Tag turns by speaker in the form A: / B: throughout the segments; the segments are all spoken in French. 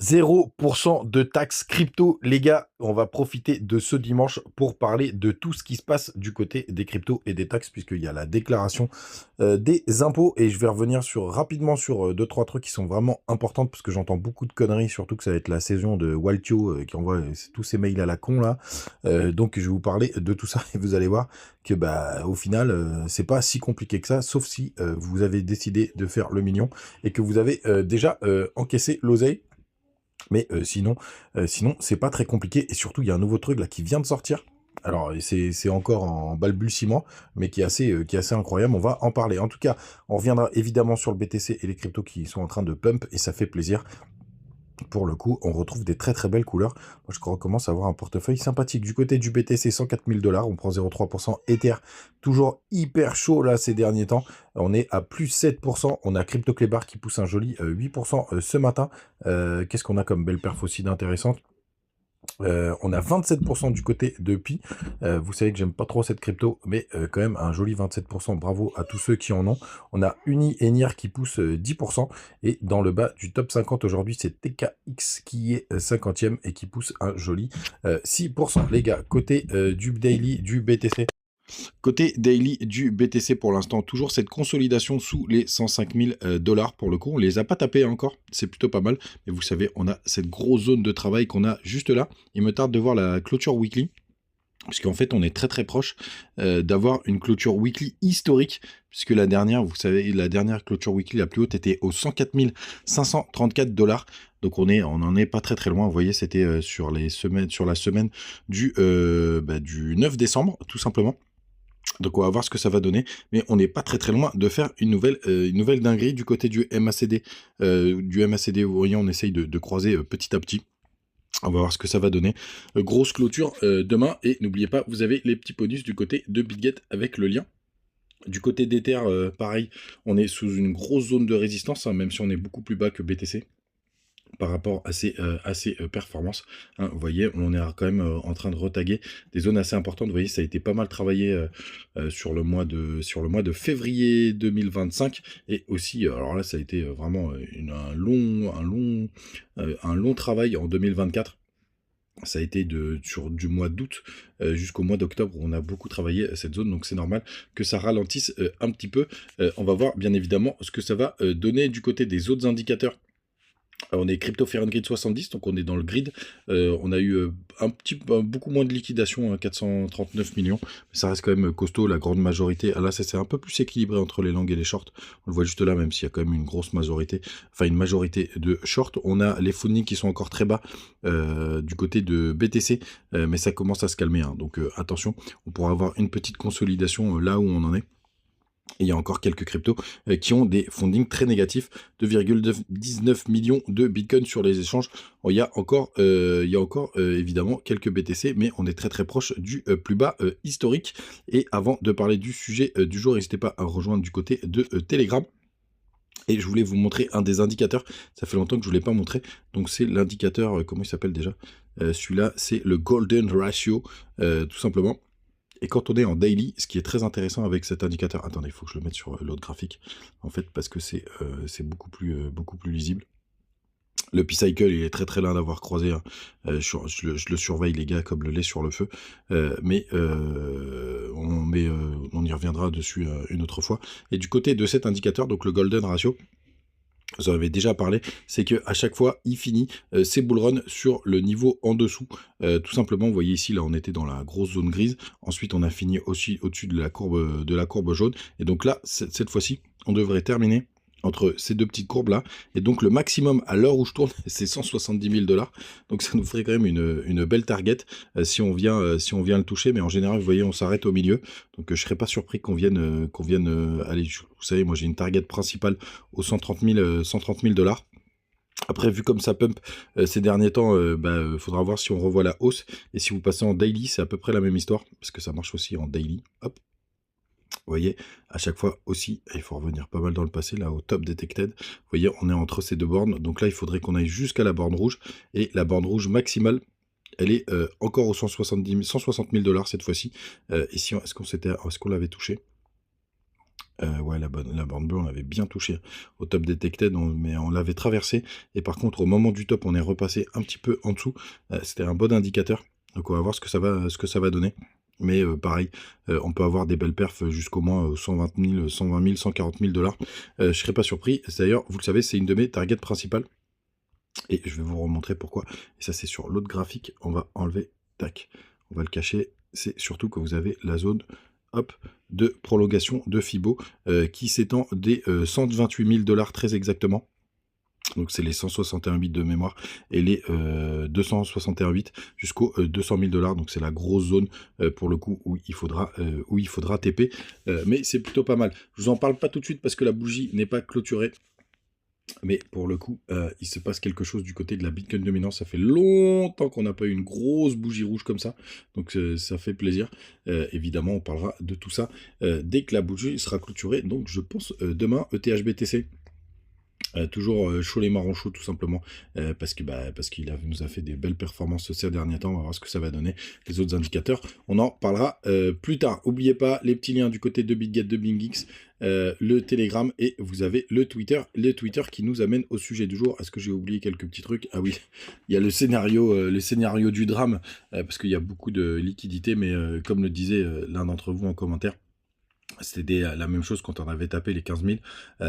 A: 0% de taxes crypto, les gars. On va profiter de ce dimanche pour parler de tout ce qui se passe du côté des cryptos et des taxes, puisqu'il y a la déclaration des impôts. Et je vais revenir rapidement sur deux, trois trucs qui sont vraiment importants, parce que j'entends beaucoup de conneries, surtout que ça va être la saison de Waltio qui envoie tous ces mails à la con là. Donc je vais vous parler de tout ça et vous allez voir que bah au final c'est pas si compliqué que ça, sauf si vous avez décidé de faire le mignon et que vous avez déjà encaissé l'oseille. Mais sinon c'est pas très compliqué. Et surtout, il y a un nouveau truc là qui vient de sortir. Alors, c'est encore en balbutiement, mais qui est assez incroyable. On va en parler. En tout cas, on reviendra évidemment sur le BTC et les cryptos qui sont en train de pump, et ça fait plaisir. Pour le coup, on retrouve des très très belles couleurs. Moi, je commence à avoir un portefeuille sympathique. Du côté du BTC, 104 000 $, on prend 0,3%. Ether, toujours hyper chaud là ces derniers temps. On est à plus 7%. On a CryptoClebar qui pousse un joli 8% ce matin. Qu'est-ce qu'on a comme belle perf aussi d'intéressante? On a 27% du côté de Pi. Vous savez que j'aime pas trop cette crypto, mais quand même un joli 27%. Bravo à tous ceux qui en ont. On a Uni et NIR qui poussent 10%. Et dans le bas du top 50 aujourd'hui, c'est TKX qui est 50e et qui pousse un joli 6%. Les gars, côté du daily, du BTC. Côté daily du BTC pour l'instant, toujours cette consolidation sous les 105 000 $ pour le coup. On les a pas tapés encore, c'est plutôt pas mal. Mais vous savez, on a cette grosse zone de travail qu'on a juste là. Il me tarde de voir la clôture weekly, parce qu'en fait, on est très très proche d'avoir une clôture weekly historique, puisque la dernière, vous savez, la dernière clôture weekly la plus haute était aux 104 534 $. Donc on en est pas très très loin. Vous voyez, c'était sur la semaine du 9 décembre, tout simplement. Donc on va voir ce que ça va donner, mais on n'est pas très très loin de faire une nouvelle dinguerie du côté du MACD. Vous voyez, on essaye de croiser petit à petit. On va voir ce que ça va donner. Grosse clôture demain, et n'oubliez pas, vous avez les petits bonus du côté de Bitget avec le lien. Du côté d'Ether, pareil, on est sous une grosse zone de résistance, hein, même si on est beaucoup plus bas que BTC. Par rapport à ces performances, hein, vous voyez, on est quand même en train de retaguer des zones assez importantes. Vous voyez, ça a été pas mal travaillé sur le mois de février 2025, et aussi, alors là, ça a été vraiment un long travail en 2024. Ça a été du mois d'août jusqu'au mois d'octobre, où on a beaucoup travaillé cette zone, donc c'est normal que ça ralentisse un petit peu. On va voir bien évidemment ce que ça va donner du côté des autres indicateurs. On est Crypto Fahrenheit 70, donc on est dans le grid. On a eu beaucoup moins de liquidation, hein, 439 millions. Mais ça reste quand même costaud, la grande majorité. Ah là, c'est un peu plus équilibré entre les longs et les shorts. On le voit juste là, même s'il y a quand même une grosse majorité, enfin une majorité de shorts. On a les fundings qui sont encore très bas du côté de BTC, mais ça commence à se calmer, hein. Donc attention, on pourra avoir une petite consolidation là où on en est. Et il y a encore quelques cryptos qui ont des fundings très négatifs, 2,19 millions de Bitcoin sur les échanges. Bon, il y a encore évidemment quelques BTC, mais on est très très proche du plus bas historique. Et avant de parler du sujet du jour, n'hésitez pas à rejoindre du côté de Telegram. Et je voulais vous montrer un des indicateurs, ça fait longtemps que je ne vous l'ai pas montré. Donc c'est l'indicateur, comment il s'appelle déjà? Celui-là, c'est le Golden Ratio, tout simplement. Et quand on est en daily, ce qui est très intéressant avec cet indicateur, attendez, il faut que je le mette sur l'autre graphique, en fait, parce que c'est beaucoup plus lisible. Le P-Cycle, il est très très loin d'avoir croisé, hein. Je le surveille, les gars, comme le lait sur le feu. Mais on y reviendra dessus une autre fois. Et du côté de cet indicateur, donc le Golden Ratio, vous en avez déjà parlé, c'est que à chaque fois, il finit ses bull runs sur le niveau en dessous. Tout simplement, vous voyez ici, là, on était dans la grosse zone grise. Ensuite, on a fini aussi au-dessus de la courbe jaune. Et donc là, cette fois-ci, on devrait terminer entre ces deux petites courbes là, et donc le maximum à l'heure où je tourne, c'est 170 000 $. Donc ça nous ferait quand même une belle target si on vient le toucher. Mais en général, vous voyez, on s'arrête au milieu, donc je serais pas surpris qu'on vienne aller. Vous savez, moi j'ai une target principale aux 130 000 $. Après, vu comme ça pump ces derniers temps, faudra voir si on revoit la hausse. Et si vous passez en daily, c'est à peu près la même histoire, parce que ça marche aussi en daily. Hop. Vous voyez, à chaque fois aussi, il faut revenir pas mal dans le passé, là, au top detected. Vous voyez, on est entre ces deux bornes. Donc là, il faudrait qu'on aille jusqu'à la borne rouge. Et la borne rouge maximale, elle est encore aux 160 000 $ cette fois-ci. Et si est-ce qu'on l'avait touché? Ouais, la bande bleue, on avait bien touché au top detected, mais on l'avait traversé. Et par contre, au moment du top, on est repassé un petit peu en dessous. C'était un bon indicateur. Donc on va voir ce que ça va donner. Mais pareil, on peut avoir des belles perfs jusqu'au moins 120 000, 120 000, 140 000 $. Je serais pas surpris. D'ailleurs, vous le savez, c'est une de mes targets principales. Et je vais vous remontrer pourquoi. Et ça, c'est sur l'autre graphique. On va enlever, tac, on va le cacher. C'est surtout que vous avez la zone, hop, de prolongation de Fibo qui s'étend des 128 000 $ très exactement. Donc c'est les 161 bits de mémoire et les 261 bits jusqu'aux 200 000 $. Donc c'est la grosse zone pour le coup où il faudra TP. Mais c'est plutôt pas mal. Je vous en parle pas tout de suite parce que la bougie n'est pas clôturée. Mais pour le coup, il se passe quelque chose du côté de la Bitcoin dominance. Ça fait longtemps qu'on n'a pas eu une grosse bougie rouge comme ça. Donc ça fait plaisir. Évidemment, on parlera de tout ça dès que la bougie sera clôturée. Donc je pense demain, ETH-BTC. Toujours chaud les marrons chauds tout simplement parce qu'il nous a fait des belles performances ces derniers temps. On va voir ce que ça va donner, les autres indicateurs on en parlera plus tard. N'oubliez pas les petits liens du côté de BitGet, de BingX, le Telegram, et vous avez le Twitter qui nous amène au sujet du jour. Est-ce que j'ai oublié quelques petits trucs? Ah oui, il y a le scénario du drame parce qu'il y a beaucoup de liquidités, mais comme le disait l'un d'entre vous en commentaire, c'était la même chose quand on avait tapé les 15 000,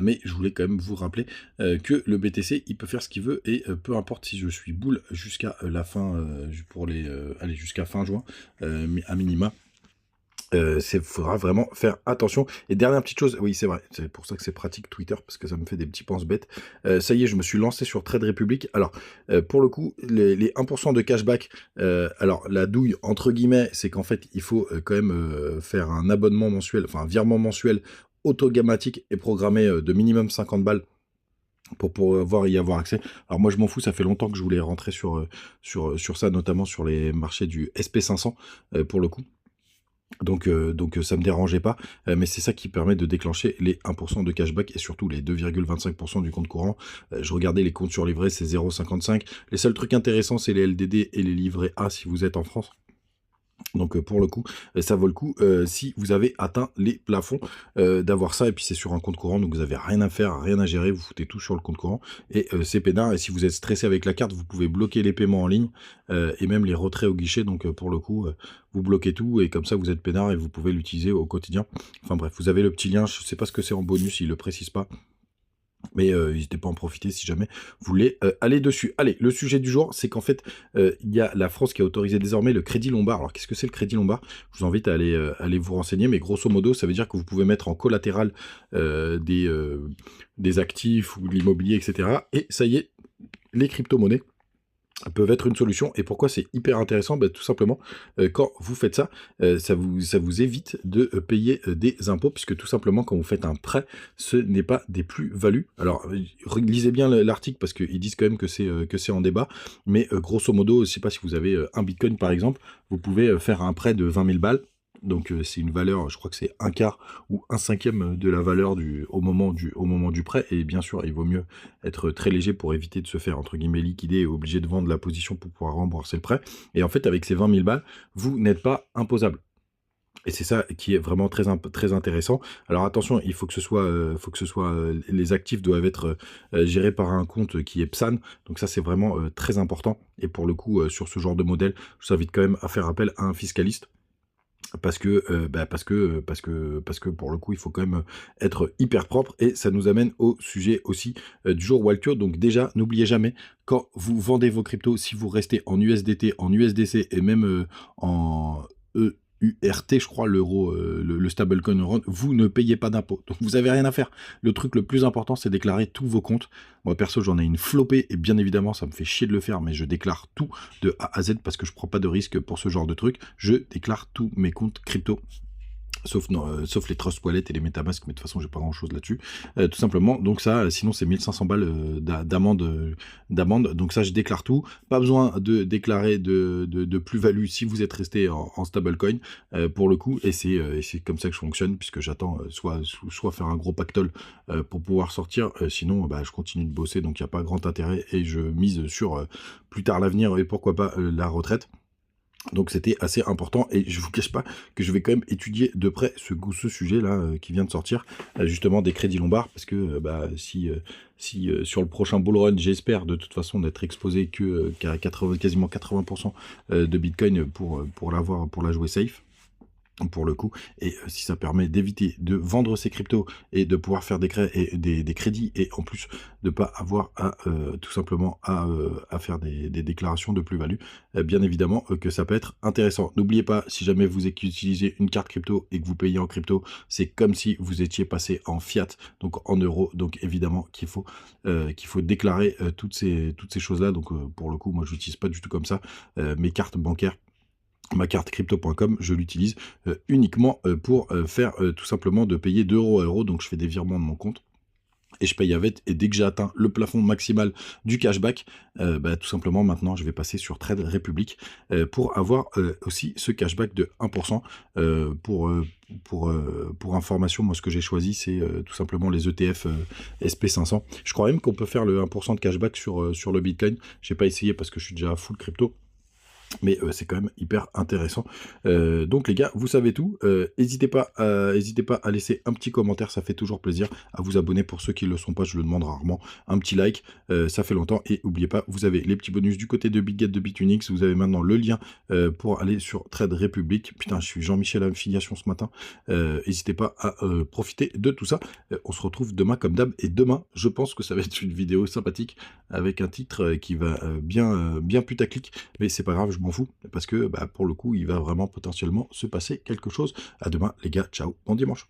A: mais je voulais quand même vous rappeler que le BTC, il peut faire ce qu'il veut, et peu importe si je suis boule jusqu'à la fin, jusqu'à fin juin, à minima. Faudra vraiment faire attention. Et dernière petite chose, oui c'est vrai, c'est pour ça que c'est pratique Twitter, parce que ça me fait des petits penses-bêtes. Ça y est, je me suis lancé sur Trade Republic. Alors, pour le coup, les 1% de cashback, alors la douille, entre guillemets, c'est qu'en fait, il faut quand même faire un abonnement mensuel, enfin un virement mensuel automatique et programmé de minimum 50 balles pour pouvoir y avoir accès. Alors moi je m'en fous, ça fait longtemps que je voulais rentrer sur ça, notamment sur les marchés du SP500 pour le coup. Donc ça me dérangeait pas, mais c'est ça qui permet de déclencher les 1% de cashback et surtout les 2,25% du compte courant. Je regardais les comptes sur livret, c'est 0,55. Les seuls trucs intéressants, c'est les LDD et les livrets A si vous êtes en France. Donc pour le coup, ça vaut le coup si vous avez atteint les plafonds d'avoir ça. Et puis c'est sur un compte courant, donc vous avez rien à faire, rien à gérer, vous foutez tout sur le compte courant et c'est peinard. Et si vous êtes stressé avec la carte, vous pouvez bloquer les paiements en ligne et même les retraits au guichet. Donc pour le coup, vous bloquez tout et comme ça vous êtes peinard et vous pouvez l'utiliser au quotidien. Enfin bref, vous avez le petit lien, je sais pas ce que c'est en bonus, il le précise pas. Mais n'hésitez pas à en profiter si jamais vous voulez aller dessus. Allez, le sujet du jour, c'est qu'en fait, il y a la France qui a autorisé désormais le crédit lombard. Alors, qu'est-ce que c'est le crédit lombard? Je vous invite à aller vous renseigner, mais grosso modo, ça veut dire que vous pouvez mettre en collatéral des actifs ou de l'immobilier, etc. Et ça y est, les crypto-monnaies peuvent être une solution. Et pourquoi c'est hyper intéressant? Tout simplement, quand vous faites ça, ça vous évite de payer des impôts, puisque tout simplement, quand vous faites un prêt, ce n'est pas des plus-values. Alors, lisez bien l'article, parce qu'ils disent quand même que c'est en débat, mais grosso modo, je ne sais pas si vous avez un Bitcoin, par exemple, vous pouvez faire un prêt de 20 000 balles. Donc c'est une valeur, je crois que c'est un quart ou un cinquième de la valeur au moment du prêt. Et bien sûr, il vaut mieux être très léger pour éviter de se faire, entre guillemets, liquider et obligé de vendre la position pour pouvoir rembourser le prêt. Et en fait, avec ces 20 000 balles, vous n'êtes pas imposable. Et c'est ça qui est vraiment très intéressant. Alors attention, il faut que ce soit, les actifs doivent être gérés par un compte qui est PSAN. Donc ça, c'est vraiment très important. Et pour le coup, sur ce genre de modèle, je vous invite quand même à faire appel à un fiscaliste. Parce que pour le coup, il faut quand même être hyper propre. Et ça nous amène au sujet aussi du jour Waltio. Donc déjà, n'oubliez jamais, quand vous vendez vos cryptos, si vous restez en USDT, en USDC et même en EURT, je crois, l'euro, le stablecoin euro, vous ne payez pas d'impôt. Donc vous avez rien à faire. Le truc le plus important, c'est déclarer tous vos comptes. Moi perso, j'en ai une flopée et bien évidemment, ça me fait chier de le faire, mais je déclare tout de A à Z parce que je prends pas de risque pour ce genre de truc. Je déclare tous mes comptes crypto. Sauf les Trust Wallet et les Metamask, mais de toute façon j'ai pas grand chose là-dessus, tout simplement. Donc ça, sinon c'est 1500 balles d'amende, donc ça je déclare tout, pas besoin de déclarer de plus-value si vous êtes resté en stablecoin pour le coup, et c'est comme ça que je fonctionne, puisque j'attends soit faire un gros pactole pour pouvoir sortir, sinon je continue de bosser, donc il n'y a pas grand intérêt, et je mise sur plus tard l'avenir et pourquoi pas la retraite. Donc c'était assez important et je vous cache pas que je vais quand même étudier de près ce sujet-là qui vient de sortir, justement des crédits lombards parce que bah, si sur le prochain bull run, j'espère de toute façon d'être exposé qu'à quasiment 80% de Bitcoin pour l'avoir, pour la jouer safe pour le coup, et si ça permet d'éviter de vendre ses cryptos et de pouvoir faire des crédits et en plus de pas avoir à tout simplement à faire des déclarations de plus-value, bien évidemment que ça peut être intéressant. N'oubliez pas, si jamais vous utilisez une carte crypto et que vous payez en crypto, c'est comme si vous étiez passé en fiat, donc en euros, donc évidemment qu'il faut déclarer toutes ces choses-là. Donc pour le coup, moi je l'utilise pas du tout comme ça. Mes cartes bancaires, ma carte crypto.com, je l'utilise uniquement pour faire tout simplement de payer d'euro à euro. Donc je fais des virements de mon compte et je paye avec. Et dès que j'ai atteint le plafond maximal du cashback, bah, tout simplement maintenant je vais passer sur Trade Republic pour avoir aussi ce cashback de 1%. Pour information, moi ce que j'ai choisi c'est tout simplement les ETF SP500. Je crois même qu'on peut faire le 1% de cashback sur le Bitcoin. J'ai pas essayé parce que je suis déjà à full crypto. Mais c'est quand même hyper intéressant. Donc les gars, vous savez tout. N'hésitez pas à laisser un petit commentaire, ça fait toujours plaisir. À vous abonner pour ceux qui ne le sont pas, je le demande rarement. Un petit like, ça fait longtemps. Et n'oubliez pas, vous avez les petits bonus du côté de BitGet de Bitunix. Vous avez maintenant le lien pour aller sur Trade Republic. Putain, je suis Jean-Michel Affiliation ce matin. N'hésitez pas à profiter de tout ça. On se retrouve demain comme d'hab. Et demain, je pense que ça va être une vidéo sympathique avec un titre qui va bien putaclic. Mais c'est pas grave, je m'en fous, parce que bah, pour le coup, il va vraiment potentiellement se passer quelque chose. À demain, les gars, ciao, bon dimanche.